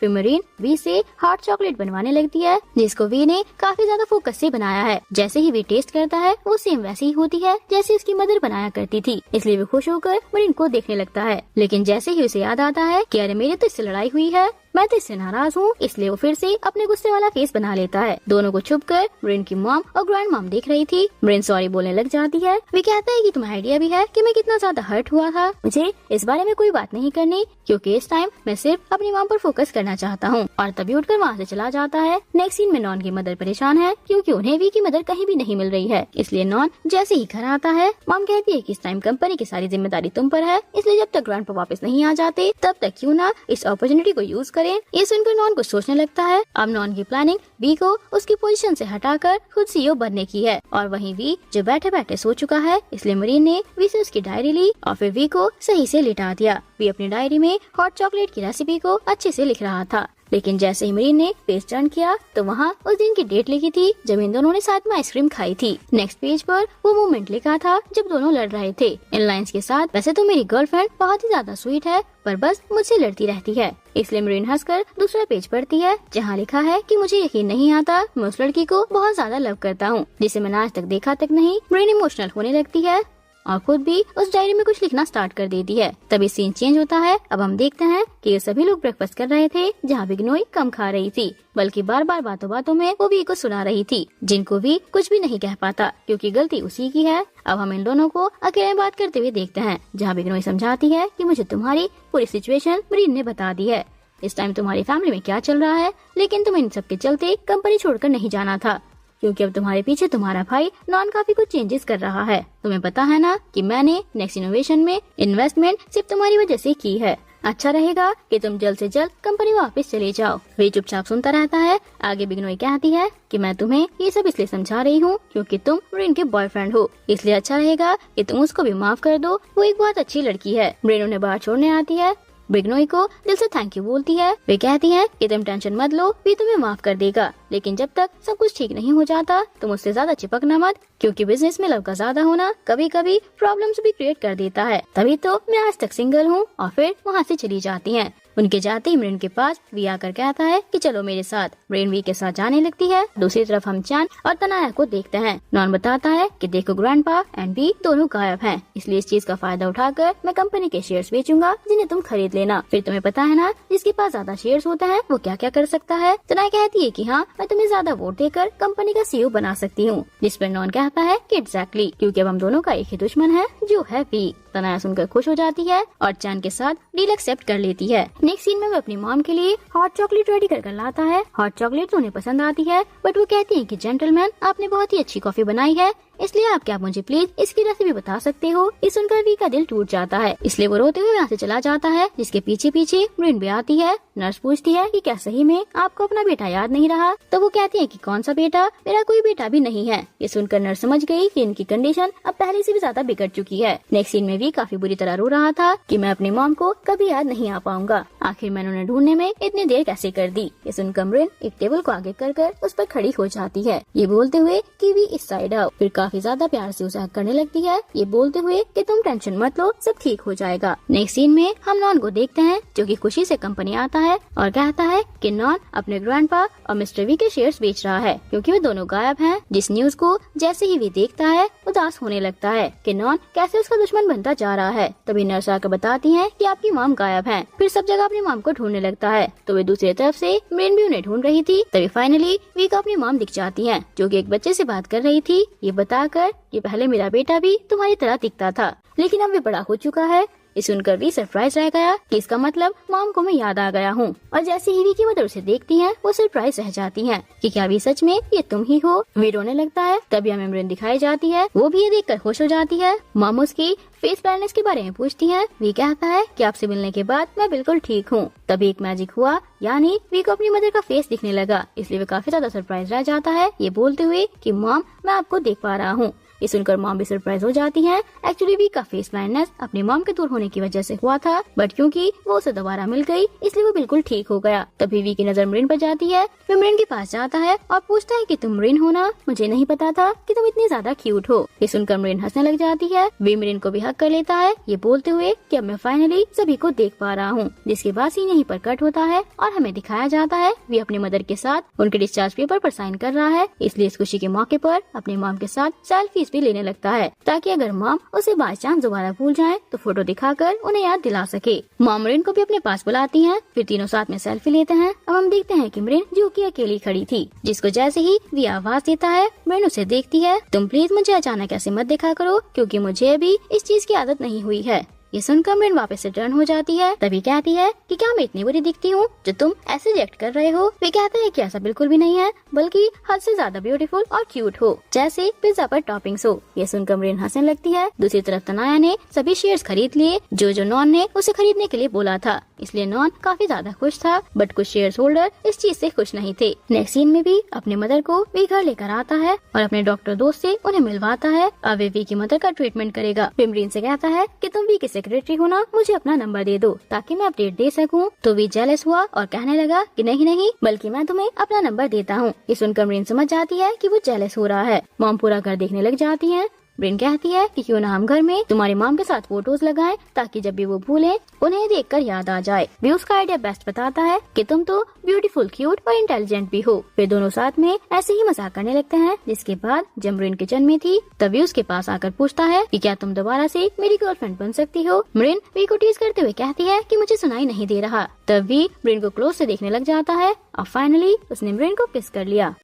फिर marine we से hot chocolate बनवाने लगती है, जिसको वी ने काफी ज्यादा फोकस से बनाया है। जैसे ही वी टेस्ट करता है वो सेम वैसी ही होती है जैसे उसकी मदर बनाया करती थी, इसलिए वो खुश होकर मरीन को देखने लगता है। लेकिन जैसे ही उसे याद आता है कि अरे मेरे तो इससे लड़ाई हुई है, मैं तो इससे नाराज हूँ, इसलिए वो फिर से अपने गुस्से वाला फेस बना लेता है। दोनों को छुपकर मरीन की मॉम और ग्रैंड मॉम देख रही थी। मरीन सॉरी बोलने लग जाती है। वे कहता है कि तुम्हें आइडिया भी है कि मैं कितना ज्यादा हर्ट हुआ था। मुझे इस बारे में कोई बात नहीं करनी, क्योंकि इस टाइम मैं सिर्फ अपनी मॉम पर फोकस करना चाहता हूँ। और तभी उठकर वहाँ से चला जाता है। नेक्स्ट सीन में नॉन की मदर परेशान है, क्योंकि उन्हें वी की मदर कहीं भी नहीं मिल रही है। इसलिए नॉन जैसे ही घर आता है, मॉम कहती है कि इस टाइम कंपनी की सारी जिम्मेदारी तुम पर है, इसलिए जब तक ग्रैंडपा वापस नहीं आ जाते तब तक क्यों ना इस अपॉर्चुनिटी को यूज करें। ये सुनकर नॉन को सोचने लगता है। अब नॉन की प्लानिंग वी को उसकी पोजीशन से हटाकर खुद सीईओ बनने की है। और वहीं वी जो बैठे बैठे सो चुका है, इसलिए मरीन ने वी से उसकी डायरी ली और फिर वी को सही से लिटा दिया। वी अपनी डायरी में हॉट चॉकलेट की रेसिपी को अच्छे से लिख रहा था। लेकिन जैसे ही मरीन ने पेज टर्न किया तो वहाँ उस दिन की डेट लिखी थी जब इन दोनों ने साथ में आइसक्रीम खाई थी। नेक्स्ट पेज पर वो मोमेंट लिखा था जब दोनों लड़ रहे थे, इन लाइंस के साथ, वैसे तो मेरी गर्लफ्रेंड बहुत ही ज्यादा स्वीट है, पर बस मुझसे लड़ती रहती है। इसलिए मरीन हंसकर दूसरा पेज पढ़ती है, जहाँ लिखा है कि मुझे यकीन नहीं आता, मैं उस लड़की को बहुत ज्यादा लव करता हूँ, जिसे मैंने आज तक देखा तक नहीं। मरीन इमोशनल होने लगती है और खुद भी उस डायरी में कुछ लिखना स्टार्ट कर देती है। तभी सीन चेंज होता है। अब हम देखते हैं कि ये सभी लोग ब्रेकफास्ट कर रहे थे, जहाँ बिग्नोई कम खा रही थी, बल्कि बार बार बातों बातों में वो भी को सुना रही थी, जिनको भी कुछ भी नहीं कह पाता, क्योंकि गलती उसी की है। अब हम इन दोनों को अकेले में बात करते हुए देखते हैं, जहाँ बिग्नोई समझाती है कि मुझे तुम्हारी पूरी सिचुएशन मरीन ने बता दी है। इस टाइम तुम्हारी फैमिली में क्या चल रहा है, लेकिन तुम्हें इन सब के चलते कंपनी छोड़कर नहीं जाना था, क्योंकि अब तुम्हारे पीछे तुम्हारा भाई नॉन काफी कुछ चेंजेस कर रहा है। तुम्हें पता है ना कि मैंने नेक्स्ट इनोवेशन में इन्वेस्टमेंट सिर्फ तुम्हारी वजह से की है। अच्छा रहेगा कि तुम जल्द से जल्द कंपनी वापस चले जाओ। वे चुपचाप सुनता रहता है। आगे बिग्नोई कहती है कि मैं तुम्हें ये सब इसलिए समझा रही हूँ क्योंकि तुम मरीन के बॉयफ्रेंड हो, इसलिए अच्छा रहेगा कि तुम उसको भी माफ कर दो, वो एक बहुत अच्छी लड़की है। मरीन उन्हें बाहर छोड़ने आती है। बिग्नोई को दिल से थैंक यू बोलती है। वे कहती है कि तुम टेंशन मत लो, वे तुम्हें माफ कर देगा, लेकिन जब तक सब कुछ ठीक नहीं हो जाता तुम उससे ज्यादा चिपकना मत, क्योंकि बिजनेस में लव का ज्यादा होना कभी कभी प्रॉब्लम्स भी क्रिएट कर देता है। तभी तो मैं आज तक सिंगल हूँ। और फिर वहाँ से चली जाती हैं। उनके जाते ही मरीन के पास वी आकर कहता है कि चलो मेरे साथ। मरीन वी के साथ जाने लगती है। दूसरी तरफ हम चान और तनाया को देखते हैं। नॉन बताता है कि देखो ग्रैंडपा एंड वी दोनों गायब हैं, इसलिए इस चीज का फायदा उठाकर मैं कंपनी के शेयर्स बेचूंगा, जिन्हें तुम खरीद लेना। फिर तुम्हें पता है ना, जिसके पास ज्यादा शेयर्स होते हैं वो क्या क्या कर सकता है। तनाया कहती है कि हाँ, मैं तुम्हें ज्यादा वोट देकर कंपनी का सीईओ बना सकती हूँ, जिस पर नॉन कहता है कि एग्जैक्टली, क्योंकि अब हम दोनों का एक ही दुश्मन है जो है वी। तनाया सुनकर खुश हो जाती है और चान के साथ डील एक्सेप्ट कर लेती है। नेक्स्ट सीन में वो अपनी मॉम के लिए हॉट चॉकलेट रेडी कर लाता है। हॉट चॉकलेट तो उन्हें पसंद आती है, बट वो कहती है कि जेंटलमैन, आपने बहुत ही अच्छी कॉफी बनाई है, इसलिए आप क्या मुझे प्लीज इसकी रेसिपी बता सकते हो। ये सुनकर वी का दिल टूट जाता है, इसलिए वो रोते हुए यहाँ से चला जाता है। जिसके पीछे पीछे मरीन भी आती है। नर्स पूछती है कि क्या सही में आपको अपना बेटा याद नहीं रहा, तो वो कहती है कि कौन सा बेटा, मेरा कोई बेटा भी नहीं है। ये सुनकर नर्स समझ गई कि इनकी कंडीशन अब पहले से भी ज्यादा बिगड़ चुकी है। नेक्स्ट सीन में वी काफी बुरी तरह रो रहा था कि मैं अपनी मॉम को कभी याद नहीं आ पाऊंगा, आखिर मैंने उन्हें ढूंढने में इतनी देर कैसे कर दी। ये सुनकर मरीन एक टेबल को आगे कर उस पर खड़ी हो जाती है, ये बोलते हुए कि वी इस साइड आओ। फिर काफी ज्यादा प्यार से उसे हक करने लगती है, ये बोलते हुए कि तुम टेंशन मत लो, सब ठीक हो जाएगा। नेक्स्ट सीन में हम नॉन को देखते हैं, जो कि खुशी से कंपनी आता है और कहता है कि नॉन अपने ग्रैंडपा और मिस्टर वी के शेयर्स बेच रहा है, क्योंकि वे दोनों गायब हैं। जिस न्यूज को जैसे ही वी देखता है उदास होने लगता है कि नॉन कैसे उसका दुश्मन बनता जा रहा है। तभी नर्स आकर बताती है कि आपकी मॉम गायब है। फिर सब जगह अपनी मॉम को ढूंढने लगता है, तो वे दूसरी तरफ से मरीन भी उन्हें ढूंढ रही थी। तभी फाइनली वी को अपनी मॉम दिख जाती है, जो कि एक बच्चे से बात कर रही थी, ये बताकर कि पहले मेरा बेटा भी तुम्हारी तरह दिखता था, लेकिन अब वे बड़ा हो चुका है। ये सुनकर भी सरप्राइज रह गया कि इसका मतलब मॉम को मैं याद आ गया हूँ। और जैसे ही वी की मदर उसे देखती हैं, वो सरप्राइज रह जाती हैं कि क्या वी सच में ये तुम ही हो। वी रोने लगता है। तभी हमें मरीन दिखाई जाती है, वो भी ये देखकर खुश हो जाती है। मॉम उसकी फेस ब्राइटनेस के बारे में पूछती है। वी कहता है कि आपसे मिलने के बाद मैं बिल्कुल ठीक हूँ। तभी एक मैजिक हुआ, यानी वी को अपनी मदर का फेस दिखने लगा, इसलिए वो काफी ज्यादा सरप्राइज रह जाता है, ये बोलते हुए कि मॉम मैं आपको देख पा रहा हूँ। ये सुनकर मॉम भी सरप्राइज हो जाती है। एक्चुअली वी का फेस ब्लाइंडनेस अपनी मॉम के दूर होने की वजह से हुआ था, बट क्योंकि वो उसे दोबारा मिल गई इसलिए वो बिल्कुल ठीक हो गया। तभी वी की नजर मरीन पर जाती है। वो मरीन के पास जाता है और पूछता है कि तुम मरीन हो ना, मुझे नहीं पता था कि तुम इतनी ज्यादा क्यूट हो। ये सुनकर मरीन हंसने लग जाती है। वी मरीन को भी हक कर लेता है, ये बोलते हुए कि अब मैं फाइनली सभी को देख पा रहा हूँ। जिसके बाद सीन यहीं पर कट होता है और हमें दिखाया जाता है वी अपनी मदर के साथ उनके डिस्चार्ज पेपर पर साइन कर रहा है। इसलिए इस खुशी के मौके पर अपनी मॉम के साथ सेल्फीज भी लेने लगता है, ताकि अगर मॉम उसे बाय चांस दोबारा भूल जाए तो फोटो दिखाकर उन्हें याद दिला सके। मॉम मरीन को भी अपने पास बुलाती है, फिर तीनों साथ में सेल्फी लेते हैं। अब हम देखते हैं कि मरीन जो कि अकेली खड़ी थी, जिसको जैसे ही वी आवाज देता है मरीन उसे देखती है। तुम प्लीज मुझे अचानक ऐसे मत देखा करो, क्योंकि मुझे अभी इस चीज की आदत नहीं हुई है। ये सुनकर मरीन वापस से टर्न हो जाती है। तभी कहती है कि क्या मैं इतनी बुरी दिखती हूँ जो तुम ऐसे रिएक्ट कर रहे हो। वे कहते हैं कि ऐसा बिल्कुल भी नहीं है, बल्कि हद से ज्यादा ब्यूटीफुल और क्यूट हो, जैसे पिज्जा पर टॉपिंग्स हो। ये सुनकर मरीन हंसने लगती है। दूसरी तरफ तनाया ने सभी शेयर्स खरीद लिए जो नॉन ने उसे खरीदने के लिए बोला था, इसलिए नॉन काफी ज्यादा खुश था, बट कुछ शेयर्स होल्डर इस चीज से खुश नहीं थे। नेक्स्ट सीन में भी अपने मदर को वी घर लेकर आता है और अपने डॉक्टर दोस्त से उन्हें मिलवाता है। अब वे वी की मदर का ट्रीटमेंट करेगा। मरीन से कहता है कि तुम वी की सेक्रेटरी हो ना, मुझे अपना नंबर दे दो ताकि मैं अपडेट दे सकूं। तो वी जेलस हुआ और कहने लगा कि नहीं, बल्कि मैं तुम्हें अपना नंबर देता हूँ। ये सुनकर मरीन समझ जाती है कि वो जेलस हो रहा है। मॉम पूरा घर देखने लग जाती है। मरीन कहती है कि क्यों ना हम घर में तुम्हारी मॉम के साथ फोटोज लगाएं, ताकि जब भी वो भूले उन्हें देखकर याद आ जाए। वी उसका आइडिया बेस्ट बताता है कि तुम तो ब्यूटीफुल, क्यूट और इंटेलिजेंट भी हो। फिर दोनों साथ में ऐसे ही मजाक करने लगते हैं। जिसके बाद जब मरीन किचन में थी तभी उसके पास आकर पूछता है कि क्या तुम दोबारा से मेरी गर्लफ्रेंड बन सकती हो। मरीन वी को टीज करते हुए कहती है कि मुझे सुनाई नहीं दे रहा। तब वी मरीन को क्लोज से देखने लग जाता है और फाइनली उसने मरीन को किस कर लिया।